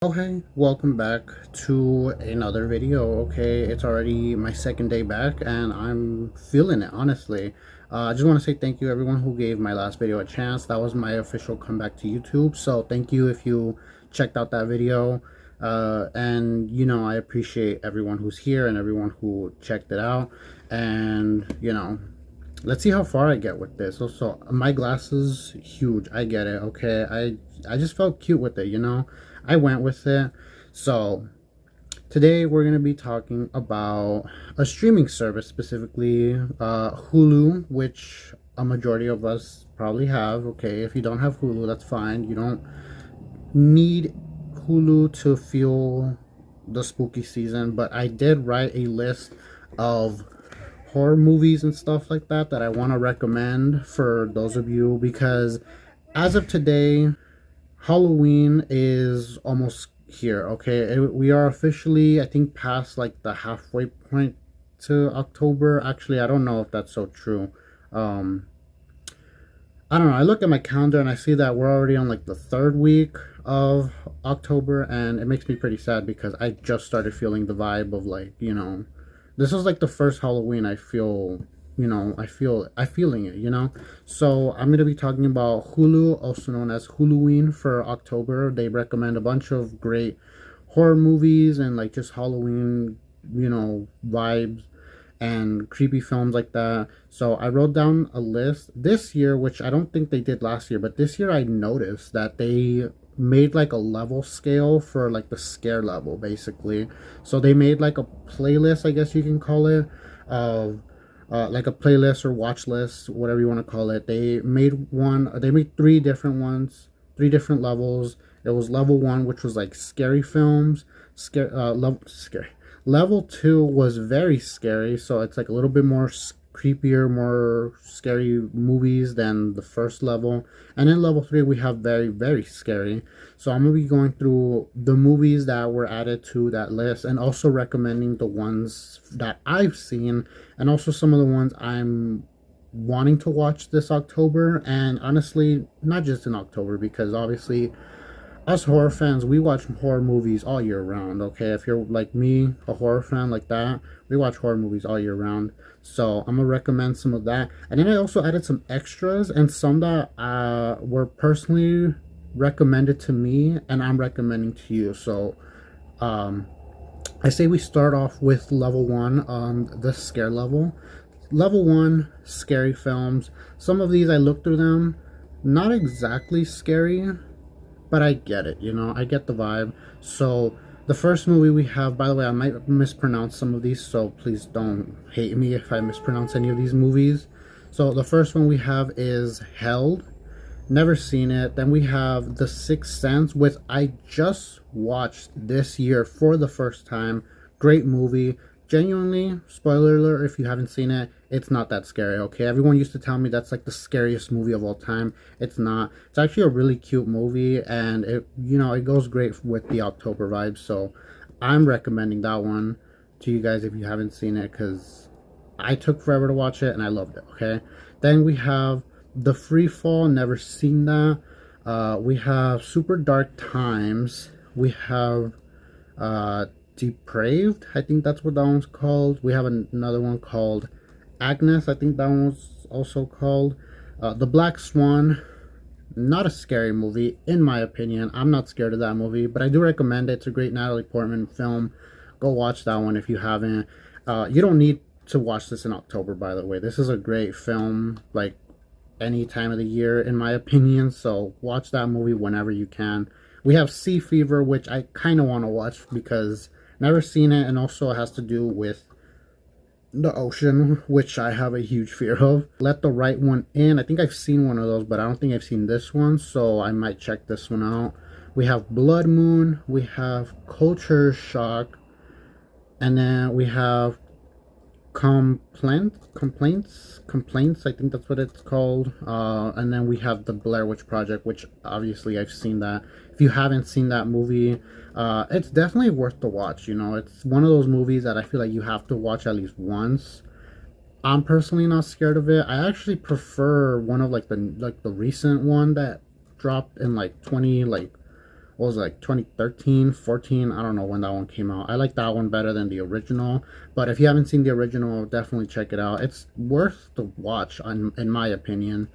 Oh hey, welcome back to another video. Okay, it's already my second day back and I'm feeling it, honestly. I just want to say thank you everyone who gave my last video a chance. That was my official comeback to YouTube, so thank you if you checked out that video. And I appreciate everyone who's here and everyone who checked it out. And let's see how far I get with this. Also, my glasses, huge, I get it. Okay, I just felt cute with it. I went with it. So today we're going to be talking about a streaming service, specifically Hulu, which a majority of us probably have. Okay, if you don't have Hulu, that's fine. You don't need Hulu to feel the spooky season, but I did write a list of horror movies and stuff like that I want to recommend for those of you, because as of today, Halloween is almost here. Okay, we are officially, I think, past like the halfway point to October. Actually, I don't know if that's so true. I don't know. I look at my calendar and I see that we're already on like the third week of October, and it makes me pretty sad because I just started feeling the vibe of like, this is like the first Halloween I feel, I feeling it. So I'm going to be talking about Hulu, also known as HULUWEEN, for October. They recommend a bunch of great horror movies and like just Halloween, vibes and creepy films like that. So I wrote down a list this year, which I don't think they did last year, but this year I noticed that they made like a level scale for like the scare level, basically. So they made like a playlist, I guess you can call it, of like a playlist or watch list, whatever you want to call it. They made three different ones, three different levels. It was level one, which was like scary films. Level two was very scary, so it's like a little bit more creepier, more scary movies than the first level. And in level three, we have very, very scary. So I'm gonna be going through the movies that were added to that list, and also recommending the ones that I've seen, and also some of the ones I'm wanting to watch this October. And honestly, not just in October, because obviously us horror fans, we watch horror movies all year round. Okay, if you're like me, a horror fan like that, we watch horror movies all year round. So I'm gonna recommend some of that, and then I also added some extras and some that were personally recommended to me and I'm recommending to you. So I say we start off with level one, the scare level. Level one, scary films. Some of these I looked through them, not exactly scary, but I get it, I get the vibe. So the first movie we have, by the way, I might mispronounce some of these, so please don't hate me if I mispronounce any of these movies. So the first one we have is Held. Never seen it. Then we have The Sixth Sense, which I just watched this year for the first time. Great movie. Genuinely, spoiler alert if you haven't seen it, it's not that scary. Okay, everyone used to tell me that's like the scariest movie of all time. It's not. It's actually a really cute movie, and it goes great with the October vibes. So I'm recommending that one to you guys if you haven't seen it, because I took forever to watch it and I loved it. Okay, then we have The Free Fall. Never seen that. We have Super Dark Times. We have Depraved, I think that's what that one's called. We have another one called Agnes, I think that one was also called. The Black Swan, not a scary movie in my opinion. I'm not scared of that movie, but I do recommend it. It's a great Natalie Portman film. Go watch that one if you haven't. You don't need to watch this in October, by the way. This is a great film, like any time of the year in my opinion, so watch that movie whenever you can. We have Sea Fever, which I kind of want to watch because never seen it, and also it has to do with the ocean, which I have a huge fear of. Let the Right One In. I think I've seen one of those, but I don't think I've seen this one, so I might check this one out. We have Blood Moon. We have Culture Shock. And then we have complaints, I think that's what it's called. And then we have the Blair Witch Project, which obviously I've seen that. If you haven't seen that movie, it's definitely worth the watch. It's one of those movies that I feel like you have to watch at least once. I'm personally not scared of it. I actually prefer one of the recent one that dropped in like what was it, like 2013, 14? I don't know when that one came out. I like that one better than the original. But if you haven't seen the original, definitely check it out. It's worth the watch, in my opinion.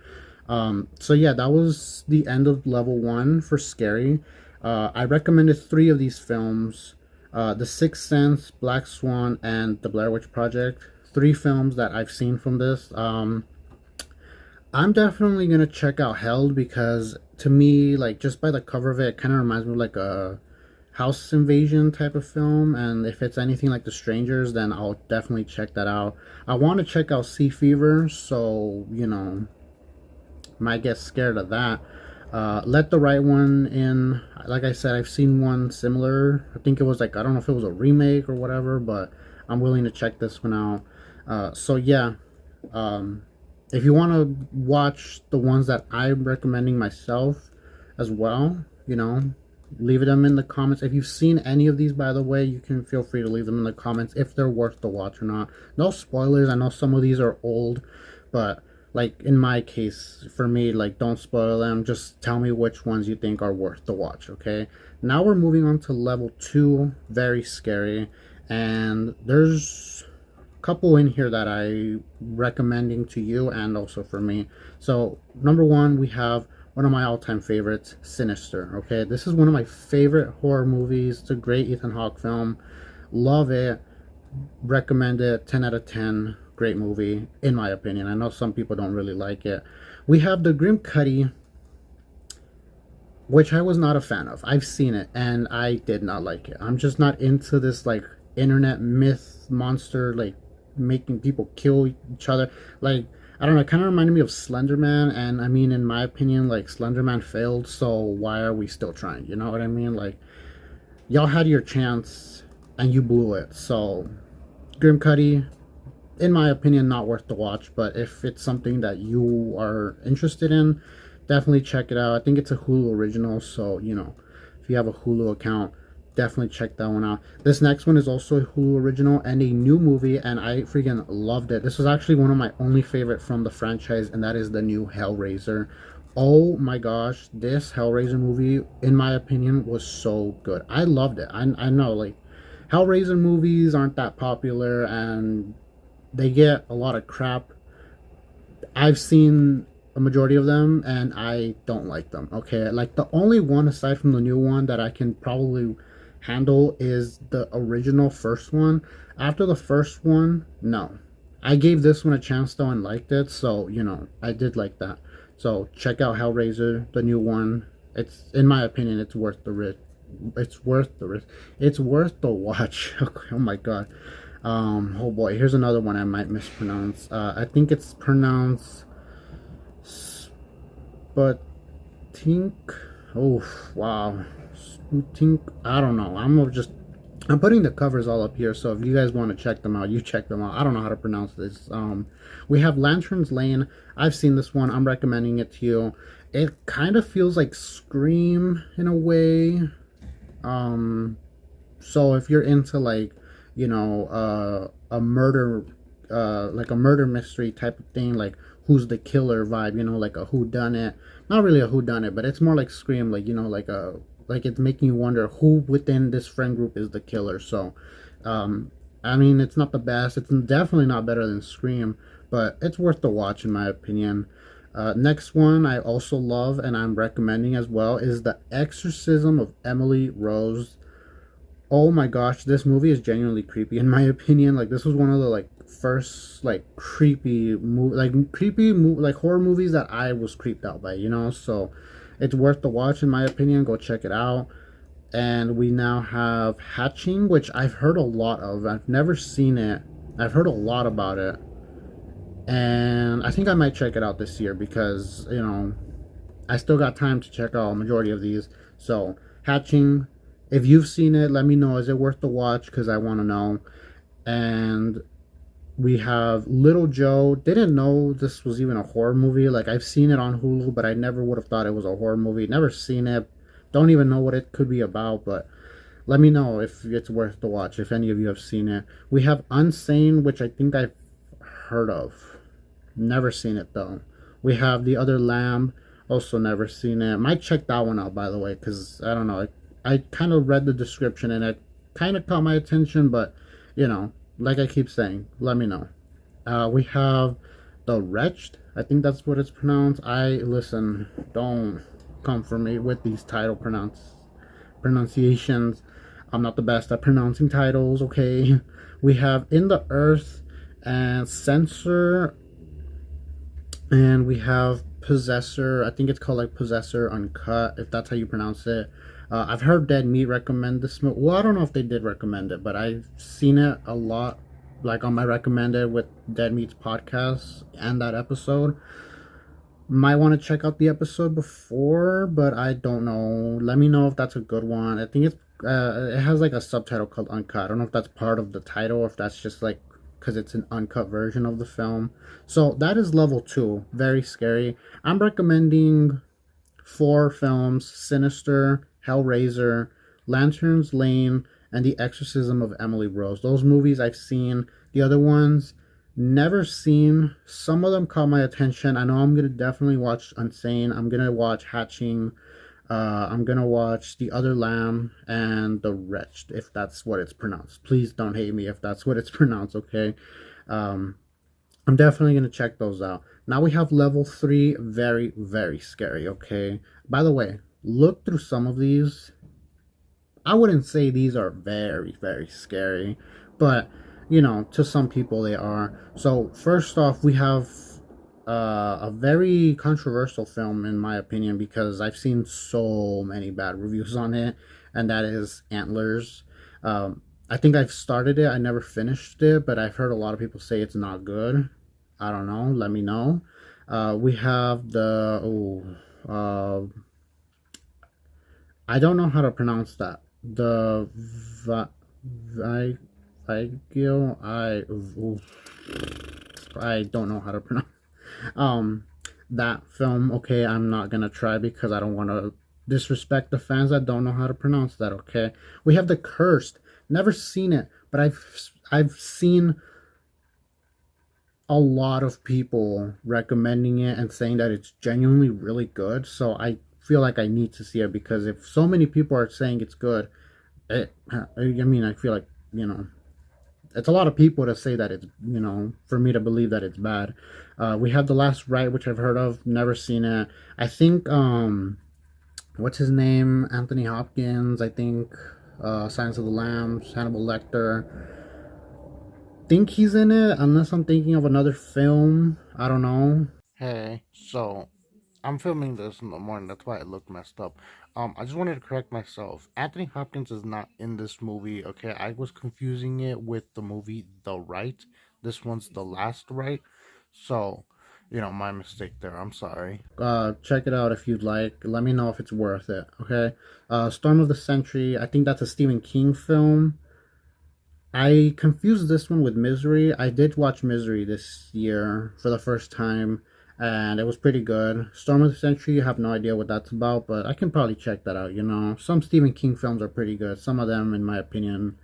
So yeah, that was the end of level 1 for scary. I recommended 3 of these films. The Sixth Sense, Black Swan, and The Blair Witch Project. 3 films that I've seen from this. I'm definitely gonna check out Held, because to me, like, just by the cover of it, it kind of reminds me of like a house invasion type of film. And if it's anything like The Strangers, then I'll definitely check that out. I want to check out Sea Fever, so you know, might get scared of that. Let the Right One In. Like I said, I've seen one similar. I think it was like, I don't know if it was a remake or whatever, but I'm willing to check this one out. So yeah, if you want to watch the ones that I'm recommending myself as well, you know, leave them in the comments. If you've seen any of these, by the way, you can feel free to leave them in the comments if they're worth the watch or not. No spoilers. I know some of these are old, but like in my case, for me, like, don't spoil them. Just tell me which ones you think are worth the watch, okay? Now we're moving on to level 2, very scary. And there's a couple in here that I'm recommending to you and also for me. So number 1, we have one of my all-time favorites, Sinister, okay? This is one of my favorite horror movies. It's a great Ethan Hawke film. Love it. Recommend it. 10 out of 10. Great movie, in my opinion. I know some people don't really like it. We have The Grim Cuddy, which I was not a fan of. I've seen it, and I did not like it. I'm just not into this, like, internet myth monster, like, making people kill each other. Like, I don't know, it kind of reminded me of Slender Man, and I mean, in my opinion, like, Slender Man failed, so why are we still trying? You know what I mean? Like, y'all had your chance, and you blew it. So, Grim Cuddy, in my opinion, not worth the watch. But if it's something that you are interested in, definitely check it out. I think it's a Hulu original, so you know, if you have a Hulu account, definitely check that one out. This next one is also a Hulu original and a new movie, and I freaking loved it. This was actually one of my only favorite from the franchise, and that is the new Hellraiser. Oh my gosh, this Hellraiser movie, in my opinion, was so good. I loved it. I know, like, Hellraiser movies aren't that popular, and they get a lot of crap. I've seen a majority of them, and I don't like them, okay? Like, the only one aside from the new one that I can probably handle is the original first one. After the first one, no. I gave this one a chance though and liked it, so you know, I did like that. So check out Hellraiser, the new one. It's, in my opinion, it's worth the risk. It's worth the risk. It's worth the watch. Oh my god. Oh boy, here's another one I might mispronounce. I think it's pronounced Sputink. Oh wow, Sputink. I don't know. I'm putting the covers all up here, so if you guys want to check them out, you check them out. I don't know how to pronounce this. We have Lantern's Lane. I've seen this one. I'm recommending it to you. It kind of feels like Scream in a way. So if you're into, like, you know, a murder, like a murder mystery type of thing, like who's the killer vibe, you know, like a whodunit. Not really a whodunit, but it's more like Scream, like, you know, like it's making you wonder who within this friend group is the killer. So, I mean, it's not the best. It's definitely not better than Scream, but it's worth the watch in my opinion. Next one I also love and I'm recommending as well is The Exorcism of Emily Rose. Oh my gosh, this movie is genuinely creepy in my opinion. Like, this was one of the, like, first, like, like horror movies that I was creeped out by, you know. So it's worth the watch in my opinion. Go check it out. And we now have Hatching, which I've heard a lot of. I've never seen it. I've heard a lot about it, and I think I might check it out this year because, you know, I still got time to check out a majority of these. So Hatching, if you've seen it, let me know. Is it worth the watch? Because I want to know. And we have Little Joe. Didn't know this was even a horror movie. Like, I've seen it on Hulu, but I never would have thought it was a horror movie. Never seen it. Don't even know what it could be about, but let me know if it's worth the watch, if any of you have seen it. We have Unsane, which I think I've heard of. Never seen it, though. We have The Other Lamb. Also never seen it. Might check that one out, by the way, because I don't know. I kind of read the description and it kind of caught my attention, but you know, like I keep saying, let me know. We have The Wretched. I think that's what it's pronounced. Listen, don't come for me with these pronunciations. I'm not the best at pronouncing titles, okay? We have In the Earth and Censor, and we have Possessor. I think it's called like Possessor Uncut, if that's how you pronounce it. I've heard Dead Meat recommend this movie. Well, I don't know if they did recommend it, but I've seen it a lot, like on my recommended with Dead Meat's podcast and that episode. Might want to check out the episode before, but I don't know. Let me know if that's a good one. I think it has like a subtitle called Uncut. I don't know if that's part of the title or if that's just like because it's an uncut version of the film. So that is level 2. Very scary. I'm recommending 4 films: Sinister, Hellraiser, Lanterns Lane, and The Exorcism of Emily Rose. Those movies I've seen. The other ones, never seen. Some of them caught my attention. I know I'm gonna definitely watch Unsane. I'm gonna watch Hatching. I'm gonna watch The Other Lamb and The Wretched, if that's what it's pronounced. Please don't hate me if that's what it's pronounced, okay? Um, I'm definitely gonna check those out. Now we have level 3, very, very scary, okay? By the way, look through some of these. I wouldn't say these are very, very scary, but you know, to some people they are. So first off, we have a very controversial film in my opinion because I've seen so many bad reviews on it, and that is Antlers. I think I've started it. I never finished it, but I've heard a lot of people say it's not good. I don't know. Let me know. We have I don't know how to pronounce that. The Vi, Vigil. I don't know how to pronounce that film. Okay, I'm not gonna try because I don't want to disrespect the fans that don't know how to pronounce that. Okay, we have The Cursed. Never seen it, but I've seen a lot of people recommending it and saying that it's genuinely really good. So I feel like I need to see it because if so many people are saying it's good, I feel like, you know, it's a lot of people to say that it's, you know, for me to believe that it's bad. We have The Last Rite, which I've heard of, never seen it. I think, what's his name? Anthony Hopkins, I think, Silence of the Lambs, Hannibal Lecter. Think he's in it, unless I'm thinking of another film. I don't know. Hey, so I'm filming this in the morning. That's why it looked messed up. I just wanted to correct myself. Anthony Hopkins is not in this movie. Okay, I was confusing it with the movie The Right. This one's The Last Right. So, you know, my mistake there. I'm sorry. Check it out if you'd like. Let me know if it's worth it. Okay. Storm of the Century. I think that's a Stephen King film. I confused this one with Misery. I did watch Misery this year for the first time, and it was pretty good. Storm of the Century, I have no idea what that's about, but I can probably check that out, you know. Some Stephen King films are pretty good. Some of them, in my opinion,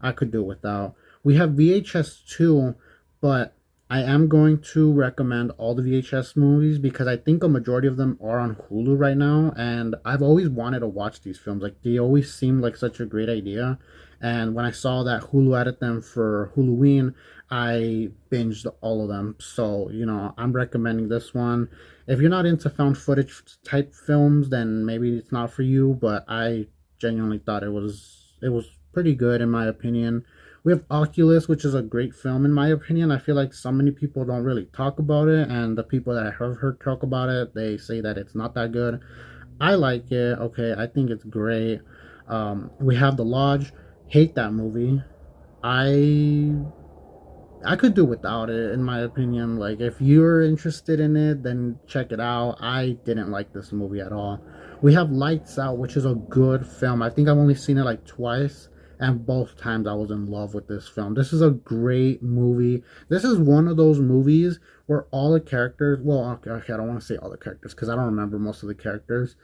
I could do without. We have VHS 2, but I am going to recommend all the VHS movies because I think a majority of them are on Hulu right now, and I've always wanted to watch these films. Like, they always seemed like such a great idea. And when I saw that Hulu added them for HULUWEEN, I binged all of them. So, you know, I'm recommending this one. If you're not into found footage type films, then maybe it's not for you, but I genuinely thought it was pretty good in my opinion. We have Oculus, which is a great film in my opinion. I feel like so many people don't really talk about it, and the people that I have heard talk about it, they say that it's not that good. I like it. Okay, I think it's great. We have The Lodge. Hate that movie. I I could do without it in my opinion. Like if you're interested in it, then check it out. I didn't like this movie at all. We have Lights Out, which is a good film. I think I've only seen it like twice, and both times I was in love with this film. This is a great movie. This is one of those movies where all the characters, well, okay, I don't want to say all the characters because I don't remember most of the characters.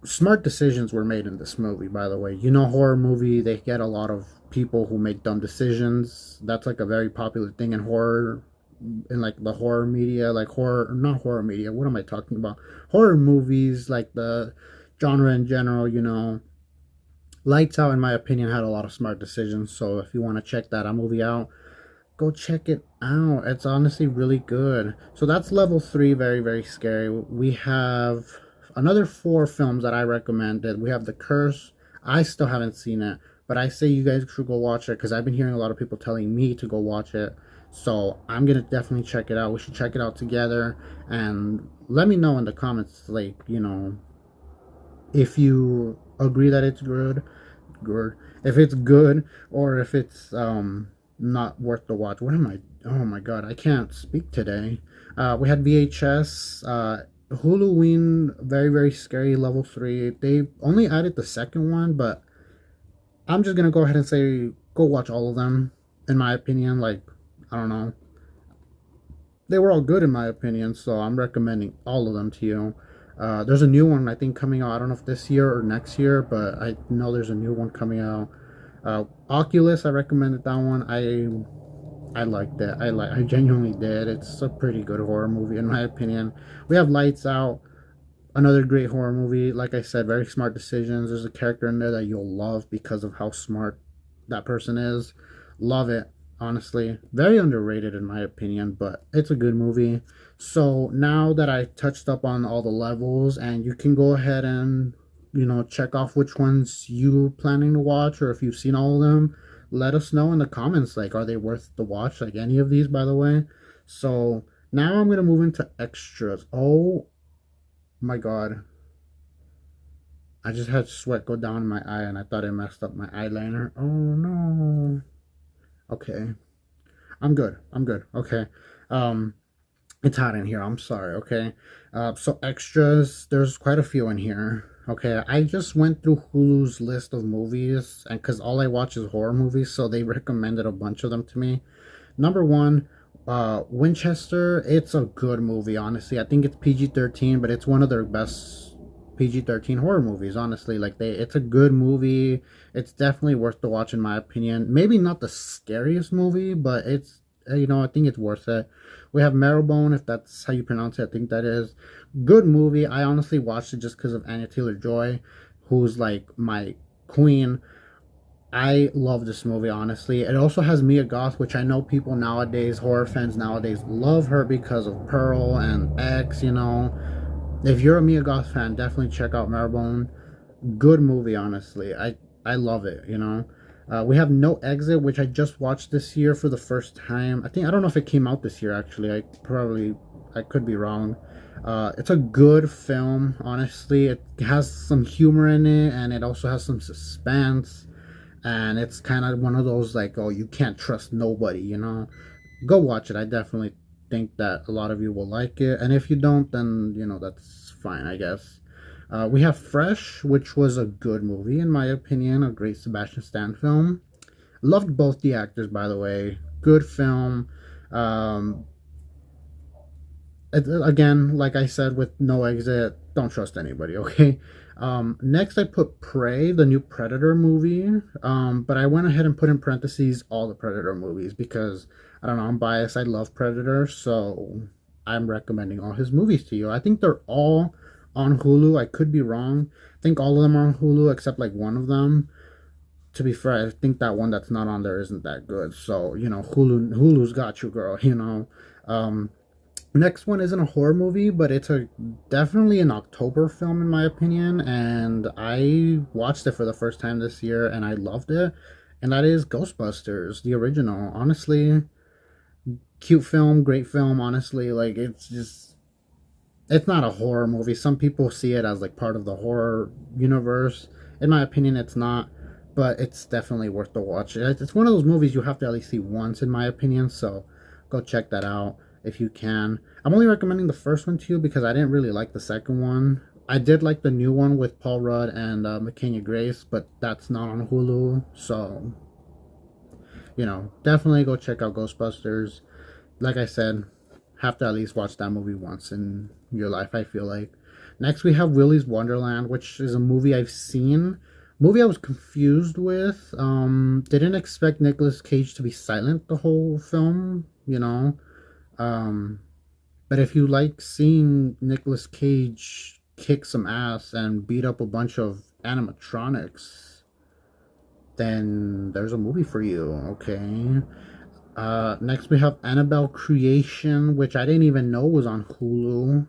Smart decisions were made in this movie, by the way. You know, horror movie, they get a lot of people who make dumb decisions. That's like a very popular thing in horror in like the horror media, like horror, not horror media. What am I talking about? Horror movies, like the genre in general. Lights Out, in my opinion, had a lot of smart decisions. So if you want to check that movie out, go check it out. It's honestly really good. So that's level three, very, very scary. We have another four films that I recommended. We have The Curse. I still haven't seen it, but I say you guys should go watch it because I've been hearing a lot of people telling me to go watch it. So I'm gonna definitely check it out. We should check it out together and let me know in the comments, like, if you agree that it's good, if it's good, or if it's not worth the watch. What am I? Oh my god, I can't speak today. We had VHS, HULUWEEN, very very scary, level three. They only added the second one, but I'm just gonna go ahead and say go watch all of them. In my opinion, like, I don't know, they were all good in my opinion, so I'm recommending all of them to you. There's a new one I think coming out. I don't know if this year or next year, but I know there's a new one coming out. Oculus, I recommended that one. I liked it. I genuinely did. It's a pretty good horror movie in my opinion. We have Lights Out, another great horror movie. Like I said, very smart decisions. There's a character in there that you'll love because of how smart that person is. Love it, honestly. Very underrated in my opinion, but it's a good movie. So now that I touched up on all the levels, and you can go ahead and check off which ones you planning to watch, or if you've seen all of them, let us know in the comments, like, are they worth the watch, like any of these, by the way. So now I'm gonna move into extras. Oh my god, I just had sweat go down my eye and I thought I messed up my eyeliner. Oh no. Okay, I'm good. Okay. um it's hot in here, I'm sorry. Okay. So extras, there's quite a few in here. Okay, I just went through Hulu's list of movies, and because all I watch is horror movies, so they recommended a bunch of them to me. Number one, Winchester. It's a good movie, honestly. I think it's PG-13, but it's one of their best PG-13 horror movies, honestly. Like, it's a good movie. It's definitely worth the watch in my opinion. Maybe not the scariest movie, but it's, I think it's worth it. We have Marrowbone, if that's how you pronounce it. I think that is. Good movie. I honestly watched it just because of Anya Taylor-Joy, who's like my queen. I love this movie, honestly. It also has Mia Goth, which I know people nowadays, horror fans nowadays, love her because of Pearl and X. If you're a Mia Goth fan, definitely check out Marrowbone. Good movie, honestly. I love it. We have No Exit, which I just watched this year for the first time. I don't know if it came out this year, actually. I could be wrong. It's a good film, honestly. It has some humor in it, and it also has some suspense. And it's kind of one of those, like, oh, you can't trust nobody. Go watch it. I definitely think that a lot of you will like it. And if you don't, then, that's fine, I guess. We have Fresh, which was a good movie, in my opinion. A great Sebastian Stan film. Loved both the actors, by the way. Good film. Again, like I said with No Exit, don't trust anybody, okay? Next I put Prey, the new Predator movie. But I went ahead and put in parentheses all the Predator movies because, I don't know, I'm biased. I love Predator, so I'm recommending all his movies to you. I think they're all on Hulu. I could be wrong. I think all of them are on Hulu except like one of them. To be fair, I think that one that's not on there isn't that good. So, Hulu's got you, girl. Next one isn't a horror movie, but it's definitely an October film in my opinion, and I watched it for the first time this year and I loved it. And that is Ghostbusters, the original. Honestly, cute film, great film, honestly. Like, it's not a horror movie. Some people see it as like part of the horror universe. In my opinion, it's not, but it's definitely worth the watch. It's one of those movies you have to at least see once, in my opinion, so go check that out if you can. I'm only recommending the first one to you because I didn't really like the second one. I did like the new one with Paul Rudd and McKenna Grace, but that's not on Hulu, so definitely go check out Ghostbusters. Like I said, have to at least watch that movie once in your life, I feel like. Next we have Willy's Wonderland, which is a movie I've seen. Movie I was confused with. Didn't expect Nicolas Cage to be silent the whole film. Um, but if you like seeing Nicolas Cage kick some ass and beat up a bunch of animatronics, then there's a movie for you, okay? Next we have Annabelle Creation, which I didn't even know was on Hulu,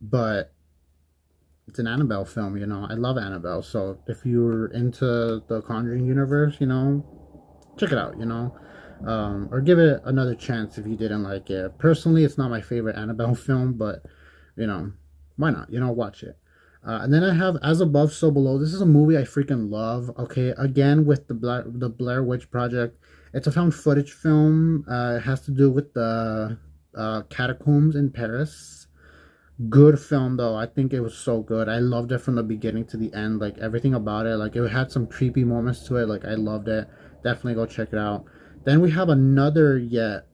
but it's an Annabelle film, you know. I love Annabelle, so if you're into the Conjuring universe, you know, check it out, you know. Or give it another chance if you didn't like it. Personally, it's not my favorite Annabelle film, but you know, why not? You know, watch it. And then I have As Above, So Below. This is a movie I freaking love. Okay, again with the Blair Witch Project. It's a found footage film. It has to do with the catacombs in Paris. Good film though. I think it was so good. I loved it from the beginning to the end. Like everything about it. Like it had some creepy moments to it. Like I loved it. Definitely go check it out. Then we have another yet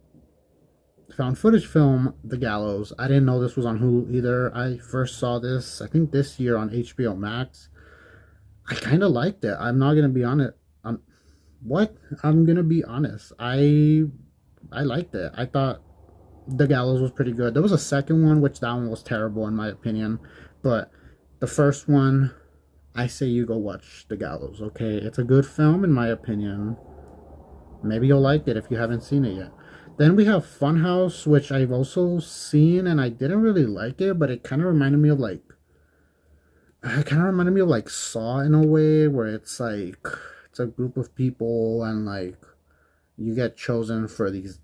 found footage film, The Gallows. I didn't know this was on Hulu either. I first saw this I think this year on HBO Max. I kind of liked it. I'm not gonna be honest. What? I'm gonna be honest. I liked it. I thought The Gallows was pretty good. There was a second one, which that one was terrible in my opinion. But the first one, I say you go watch The Gallows, okay? It's a good film in my opinion. Maybe you'll like it if you haven't seen it yet. Then we have Funhouse, which I've also seen and I didn't really like it, but it kind of reminded me of like Saw in a way, where it's like it's a group of people and like you get chosen for these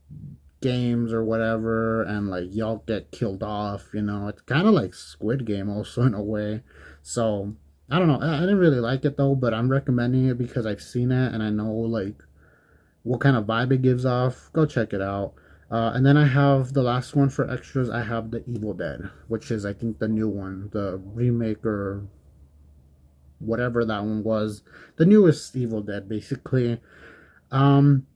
games or whatever, and like y'all get killed off, you know. It's kind of like Squid Game also in a way. So I don't know, I didn't really like it though, but I'm recommending it because I've seen it and I know like what kind of vibe it gives off. Go check it out. And then I have the last one for extras. I have The Evil Dead, which is I think the new one, the remake or whatever that one was, the newest Evil Dead basically. um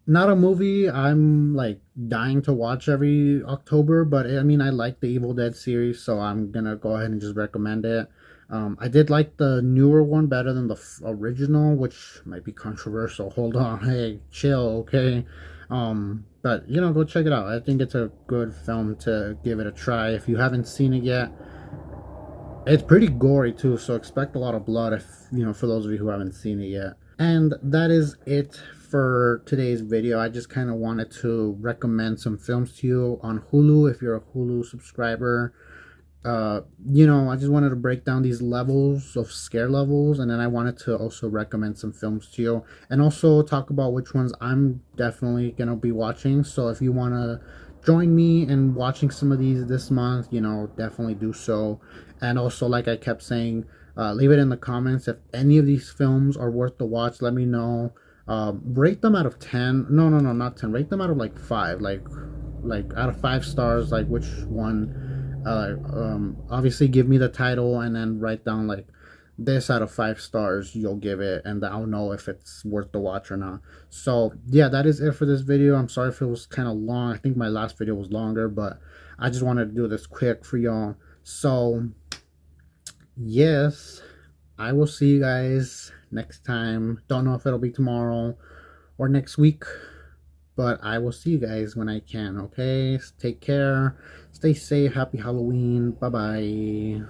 Not a movie I'm like dying to watch every October, but I mean, I like the Evil Dead series, so I'm gonna go ahead and just recommend it. I did like the newer one better than the original, which might be controversial. Hold on, hey, chill, okay? But you know, go check it out. I think it's a good film to give it a try if you haven't seen it yet. It's pretty gory too, so expect a lot of blood if you know, for those of you who haven't seen it yet. And that is it for today's video. I just kind of wanted to recommend some films to you on Hulu if you're a Hulu subscriber. You know, I just wanted to break down these levels of scare levels, and then I wanted to also recommend some films to you and also talk about which ones I'm definitely gonna be watching. So if you want to join me in watching some of these this month, you know, definitely do so. And also, like I kept saying, leave it in the comments if any of these films are worth the watch. Let me know. Rate them out of 10. No, no, no, not 10. Rate them out of like 5. Like out of 5 stars, like which one. Obviously give me the title and then write down like this out of 5 stars you'll give it, and I'll know if it's worth the watch or not. So yeah, that is it for this video. I'm sorry if it was kind of long. I think my last video was longer, but I just wanted to do this quick for y'all. So yes, I will see you guys next time. Don't know if it'll be tomorrow or next week, but I will see you guys when I can, okay? Take care. Stay safe. Happy Halloween. Bye-bye.